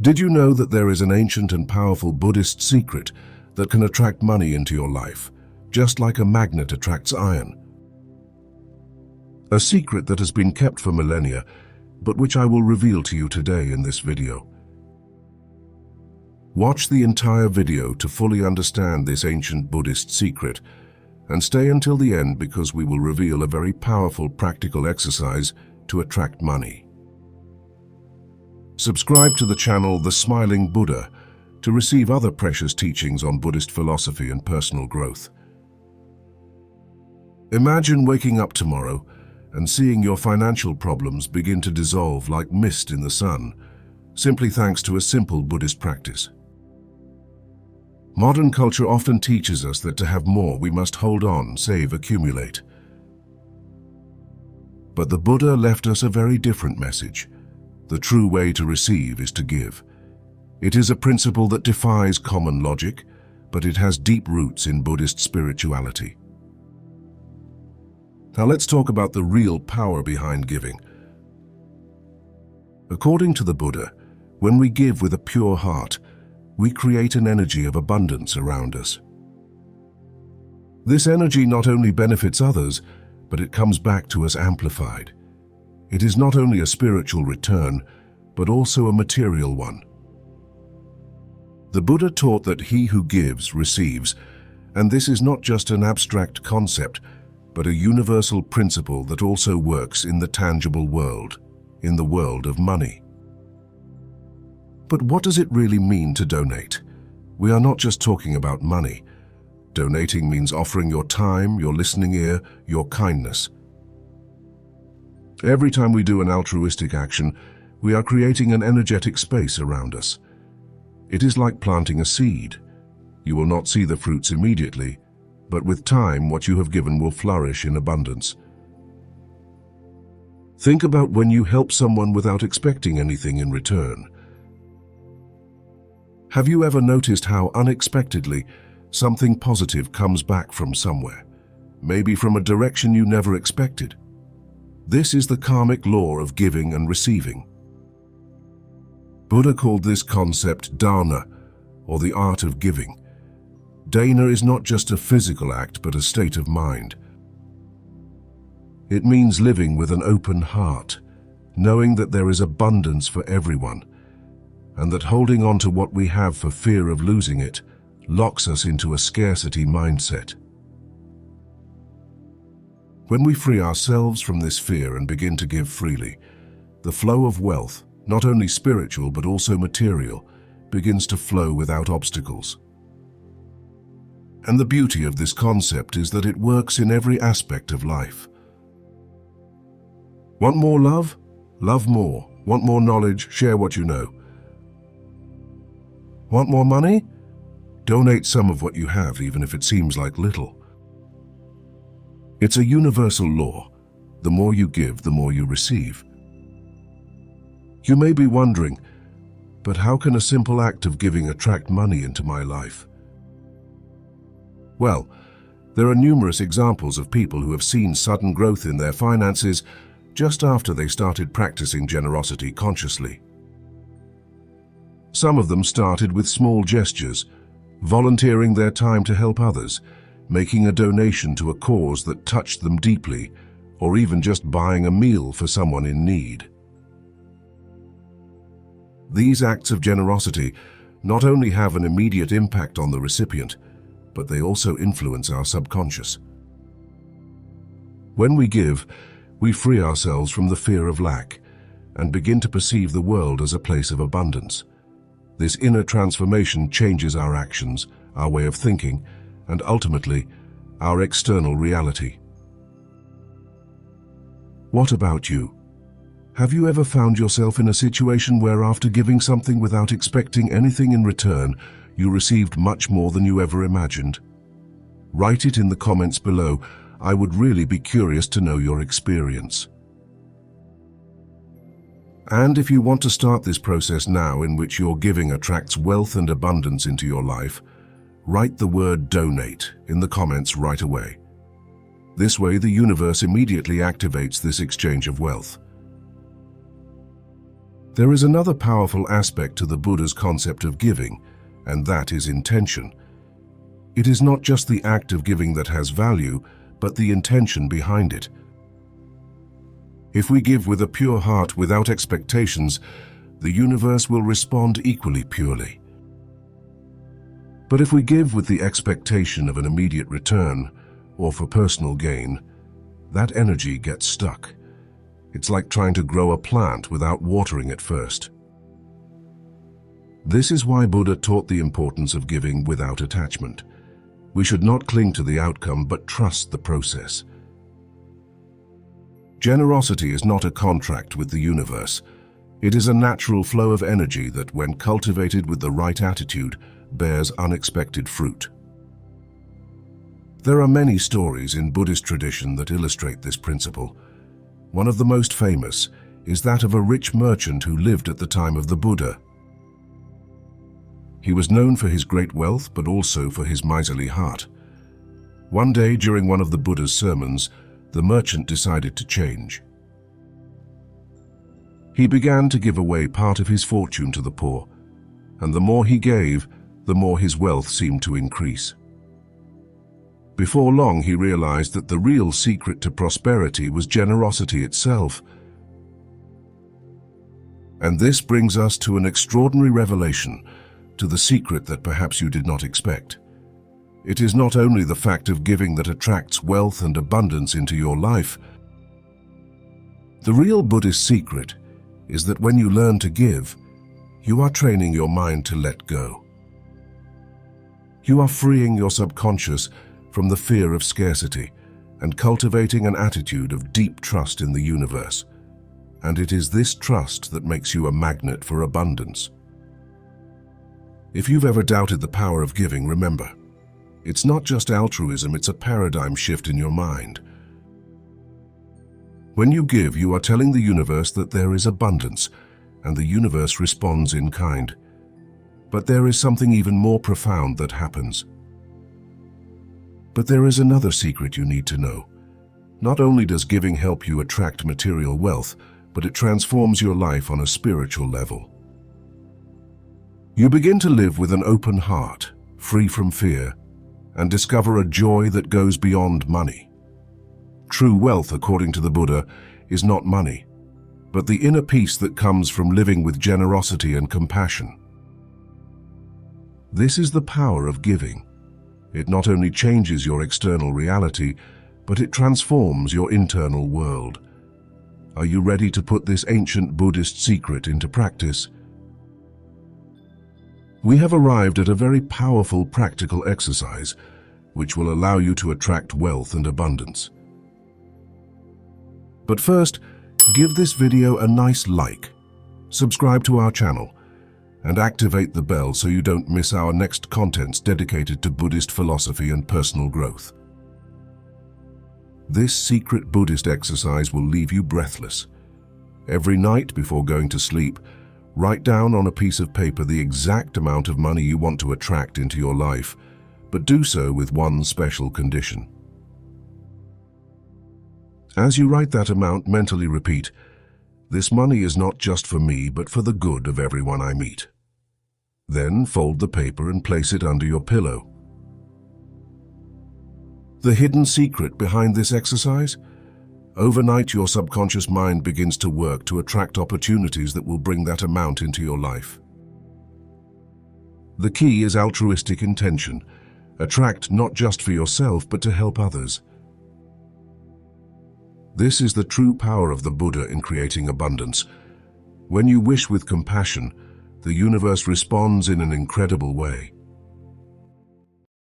Did you know that there is an ancient and powerful Buddhist secret that can attract money into your life, just like a magnet attracts iron? A secret that has been kept for millennia, but which I will reveal to you today in this video. Watch the entire video to fully understand this ancient Buddhist secret, and stay until the end because we will reveal a very powerful practical exercise to attract money. Subscribe to the channel The Smiling Buddha to receive other precious teachings on Buddhist philosophy and personal growth. Imagine waking up tomorrow and seeing your financial problems begin to dissolve like mist in the sun, simply thanks to a simple Buddhist practice. Modern culture often teaches us that to have more we must hold on, save, accumulate. But the Buddha left us a very different message. The true way to receive is to give. It is a principle that defies common logic, but it has deep roots in Buddhist spirituality. Now let's talk about the real power behind giving. According to the Buddha, when we give with a pure heart, we create an energy of abundance around us. This energy not only benefits others, but it comes back to us amplified. It is not only a spiritual return, but also a material one. The Buddha taught that he who gives receives, and this is not just an abstract concept, but a universal principle that also works in the tangible world, in the world of money. But what does it really mean to donate? We are not just talking about money. Donating means offering your time, your listening ear, your kindness. Every time we do an altruistic action, we are creating an energetic space around us. It is like planting a seed. You will not see the fruits immediately, but with time, what you have given will flourish in abundance. Think about when you help someone without expecting anything in return. Have you ever noticed how unexpectedly something positive comes back from somewhere, maybe from a direction you never expected? This is the karmic law of giving and receiving. Buddha called this concept dana, or the art of giving. Dana is not just a physical act, but a state of mind. It means living with an open heart, knowing that there is abundance for everyone, and that holding on to what we have for fear of losing it locks us into a scarcity mindset. When we free ourselves from this fear and begin to give freely, the flow of wealth, not only spiritual but also material, begins to flow without obstacles. And the beauty of this concept is that it works in every aspect of life. Want more love? Love more. Want more knowledge? Share what you know. Want more money? Donate some of what you have, even if it seems like little. It's a universal law. The more you give, the more you receive. You may be wondering, but how can a simple act of giving attract money into my life? Well, there are numerous examples of people who have seen sudden growth in their finances just after they started practicing generosity consciously. Some of them started with small gestures, volunteering their time to help others, making a donation to a cause that touched them deeply, or even just buying a meal for someone in need. These acts of generosity not only have an immediate impact on the recipient, but they also influence our subconscious. When we give, we free ourselves from the fear of lack and begin to perceive the world as a place of abundance. This inner transformation changes our actions, our way of thinking, and ultimately, our external reality. What about you? Have you ever found yourself in a situation where after giving something without expecting anything in return, you received much more than you ever imagined? Write it in the comments below. I would really be curious to know your experience. And if you want to start this process now in which your giving attracts wealth and abundance into your life, write the word donate in the comments right away. This way the universe immediately activates this exchange of wealth. There is another powerful aspect to the Buddha's concept of giving, and that is intention. It is not just the act of giving that has value, but the intention behind it. If we give with a pure heart without expectations, the universe will respond equally purely. But if we give with the expectation of an immediate return, or for personal gain, that energy gets stuck. It's like trying to grow a plant without watering it first. This is why Buddha taught the importance of giving without attachment. We should not cling to the outcome, but trust the process. Generosity is not a contract with the universe. It is a natural flow of energy that, when cultivated with the right attitude, bears unexpected fruit. There are many stories in Buddhist tradition that illustrate this principle. One of the most famous is that of a rich merchant who lived at the time of the Buddha. He was known for his great wealth, but also for his miserly heart. One day, during one of the Buddha's sermons, the merchant decided to change. He began to give away part of his fortune to the poor, and the more he gave, the more his wealth seemed to increase. Before long, he realized that the real secret to prosperity was generosity itself. And this brings us to an extraordinary revelation, to the secret that perhaps you did not expect. It is not only the fact of giving that attracts wealth and abundance into your life. The real Buddhist secret is that when you learn to give, you are training your mind to let go. You are freeing your subconscious from the fear of scarcity and cultivating an attitude of deep trust in the universe. And it is this trust that makes you a magnet for abundance. If you've ever doubted the power of giving, remember, it's not just altruism, it's a paradigm shift in your mind. When you give, you are telling the universe that there is abundance, and the universe responds in kind. But there is something even more profound that happens. But there is another secret you need to know. Not only does giving help you attract material wealth, but it transforms your life on a spiritual level. You begin to live with an open heart, free from fear, and discover a joy that goes beyond money. True wealth, according to the Buddha, is not money, but the inner peace that comes from living with generosity and compassion. This is the power of giving. It not only changes your external reality, but it transforms your internal world. Are you ready to put this ancient Buddhist secret into practice? We have arrived at a very powerful practical exercise, which will allow you to attract wealth and abundance. But first, give this video a nice like, subscribe to our channel, and activate the bell so you don't miss our next contents dedicated to Buddhist philosophy and personal growth. This secret Buddhist exercise will leave you breathless. Every night before going to sleep, write down on a piece of paper the exact amount of money you want to attract into your life, but do so with one special condition. As you write that amount, mentally repeat, "This money is not just for me, but for the good of everyone I meet." Then fold the paper and place it under your pillow. The hidden secret behind this exercise? Overnight, your subconscious mind begins to work to attract opportunities that will bring that amount into your life. The key is altruistic intention. Attract not just for yourself, but to help others. This is the true power of the Buddha in creating abundance. When you wish with compassion, the universe responds in an incredible way.